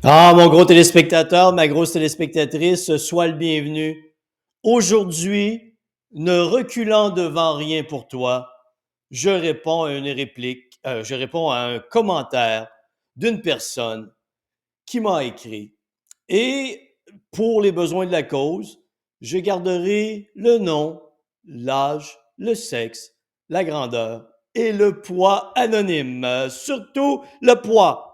Ah, mon gros téléspectateur, ma grosse téléspectatrice, sois le bienvenu. Aujourd'hui, ne reculant devant rien pour toi, je réponds à une réplique, je réponds à un commentaire d'une personne qui m'a écrit. Et pour les besoins de la cause, je garderai le nom, l'âge, le sexe, la grandeur et le poids anonyme. Surtout le poids.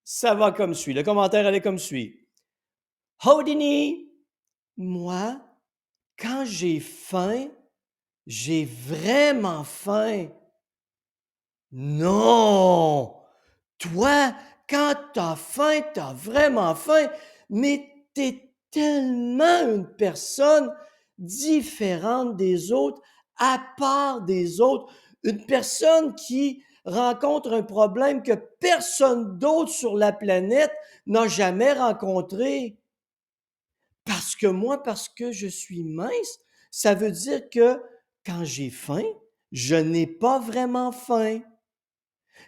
Ça va comme suit. Le commentaire allait comme suit. Houdini, moi, quand j'ai faim, j'ai vraiment faim. Non! Toi, quand t'as faim, t'as vraiment faim, mais t'es tellement une personne différente des autres, à part des autres, une personne qui rencontre un problème que personne d'autre sur la planète n'a jamais rencontré. Parce que je suis mince, ça veut dire que quand j'ai faim, je n'ai pas vraiment faim.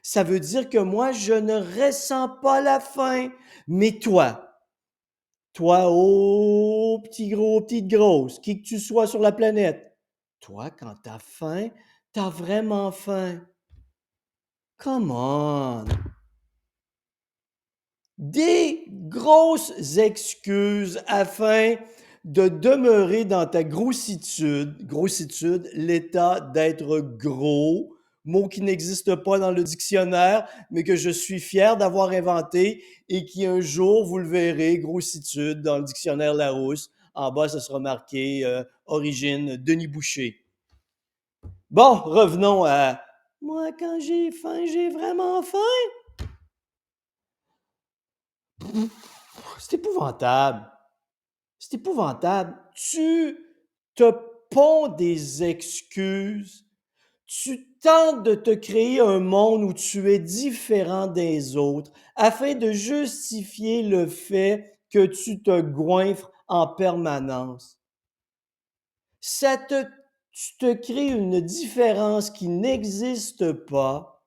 Ça veut dire que moi, je ne ressens pas la faim. Mais toi, oh, petit gros, petite grosse, qui que tu sois sur la planète, toi, quand t'as faim, t'as vraiment faim. Come on! Des grosses excuses afin de demeurer dans ta grossitude, l'état d'être gros, mot qui n'existe pas dans le dictionnaire, mais que je suis fier d'avoir inventé et qui un jour, vous le verrez, grossitude dans le dictionnaire Larousse. En bas, ça sera marqué origine Denis Boucher. Bon, revenons à moi quand j'ai faim, j'ai vraiment faim. C'est épouvantable. C'est épouvantable. Tu te ponds des excuses. Tu tentes de te créer un monde où tu es différent des autres afin de justifier le fait que tu te goinfres en permanence. Ça te, tu te crées une différence qui n'existe pas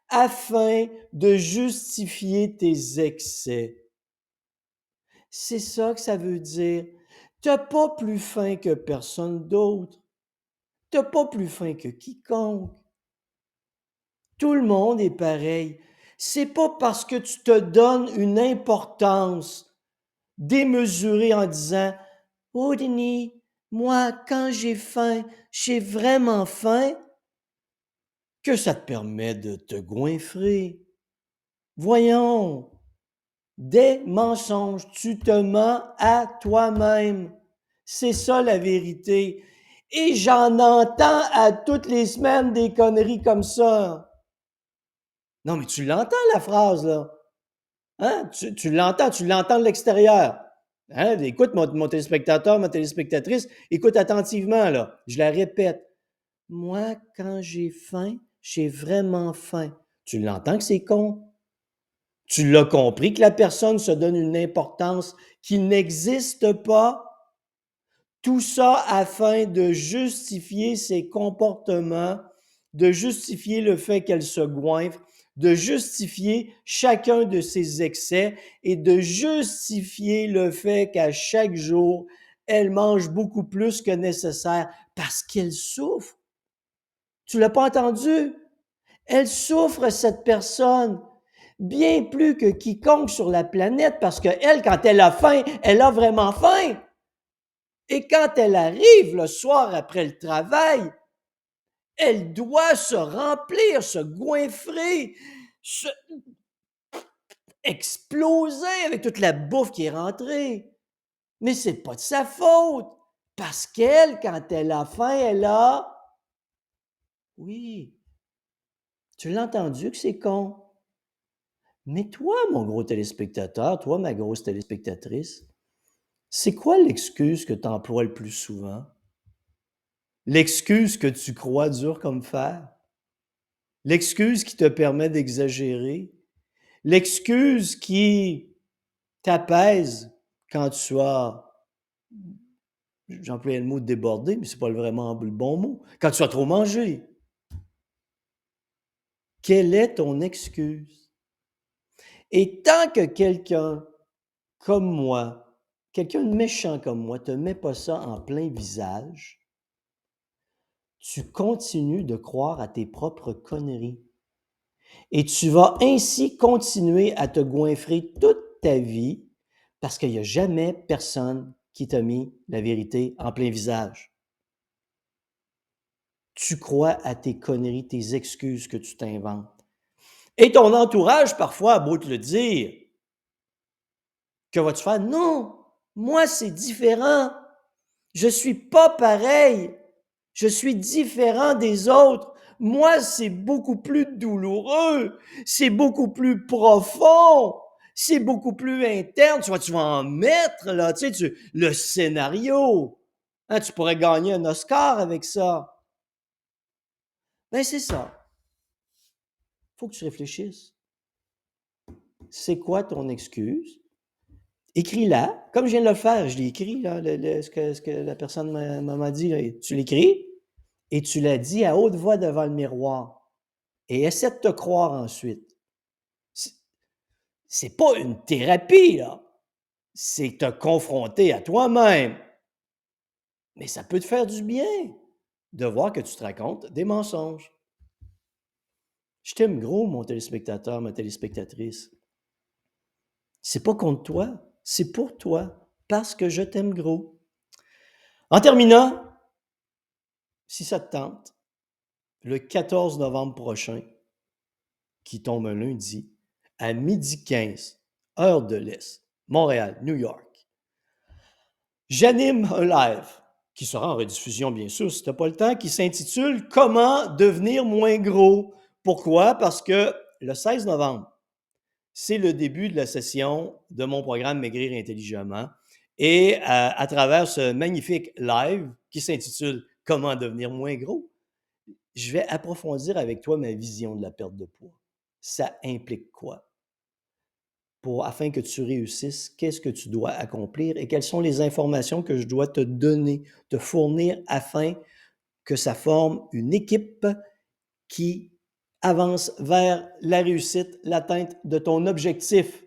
afin de justifier tes excès. C'est ça que ça veut dire. T'as pas plus faim que personne d'autre. T'as pas plus faim que quiconque. Tout le monde est pareil. C'est pas parce que tu te donnes une importance démesurée en disant oh Denis, moi, quand j'ai faim, j'ai vraiment faim, que ça te permet de te goinfrer. Voyons, des mensonges, tu te mens à toi-même. C'est ça la vérité. Et j'en entends à toutes les semaines des conneries comme ça. Non, mais tu l'entends la phrase, là. Hein? Tu l'entends de l'extérieur. Hein? Écoute, mon téléspectateur, ma téléspectatrice, écoute attentivement, là. Je la répète. Moi, quand j'ai faim, j'ai vraiment faim. Tu l'entends que c'est con? Tu l'as compris que la personne se donne une importance qui n'existe pas? Tout ça afin de justifier ses comportements, de justifier le fait qu'elle se goinfre, de justifier chacun de ses excès et de justifier le fait qu'à chaque jour, elle mange beaucoup plus que nécessaire parce qu'elle souffre. Tu l'as pas entendu? Elle souffre, cette personne, bien plus que quiconque sur la planète parce qu'elle, quand elle a faim, elle a vraiment faim. Et quand elle arrive le soir après le travail, elle doit se remplir, se goinfrer, se exploser avec toute la bouffe qui est rentrée. Mais c'est pas de sa faute. Parce qu'elle, quand elle a faim, elle a... Oui, tu l'as entendu que c'est con. Mais toi, mon gros téléspectateur, toi, ma grosse téléspectatrice, c'est quoi l'excuse que tu emploies le plus souvent? L'excuse que tu crois dure comme fer? L'excuse qui te permet d'exagérer? L'excuse qui t'apaise quand tu as, j'employais le mot débordé, mais c'est pas vraiment le bon mot, quand tu as trop mangé? Quelle est ton excuse? Et tant que quelqu'un comme moi, quelqu'un de méchant comme moi, te met pas ça en plein visage, tu continues de croire à tes propres conneries. Et tu vas ainsi continuer à te goinfrer toute ta vie parce qu'il n'y a jamais personne qui t'a mis la vérité en plein visage. Tu crois à tes conneries, tes excuses que tu t'inventes. Et ton entourage, parfois, a beau te le dire, que vas-tu faire? Non, moi, c'est différent. Je suis pas pareil. Je suis différent des autres. Moi, c'est beaucoup plus douloureux. C'est beaucoup plus profond. C'est beaucoup plus interne. Tu vas en mettre, là, le scénario. Hein, tu pourrais gagner un Oscar avec ça. Ben, c'est ça. Faut que tu réfléchisses. C'est quoi ton excuse? Écris-la, comme je viens de le faire, je l'ai écrit, là, ce que la personne m'a dit, là. Tu l'écris et tu la dis à haute voix devant le miroir et essaie de te croire ensuite. C'est c'est pas une thérapie, là. C'est te confronter à toi-même. Mais ça peut te faire du bien de voir que tu te racontes des mensonges. Je t'aime gros, mon téléspectateur, ma téléspectatrice. C'est pas contre toi, c'est pour toi, parce que je t'aime gros. En terminant, si ça te tente, le 14 novembre prochain, qui tombe un lundi, à 12h15, heure de l'Est, Montréal, New York, j'anime un live qui sera en rediffusion, bien sûr, si tu n'as pas le temps, qui s'intitule Comment devenir moins gros. Pourquoi? Parce que le 16 novembre, c'est le début de la session de mon programme Maigrir intelligemment. Et à travers ce magnifique live qui s'intitule Comment devenir moins gros, je vais approfondir avec toi ma vision de la perte de poids. Ça implique quoi? Afin que tu réussisses, qu'est-ce que tu dois accomplir et quelles sont les informations que je dois te donner, te fournir afin que ça forme une équipe qui avance vers la réussite, l'atteinte de ton objectif.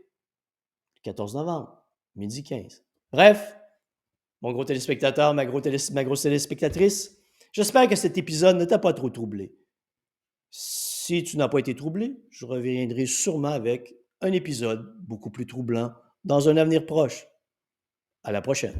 14 novembre, 12h15. Bref, mon gros téléspectateur, ma grosse téléspectatrice, j'espère que cet épisode ne t'a pas trop troublé. Si tu n'as pas été troublé, je reviendrai sûrement avec un épisode beaucoup plus troublant dans un avenir proche. À la prochaine.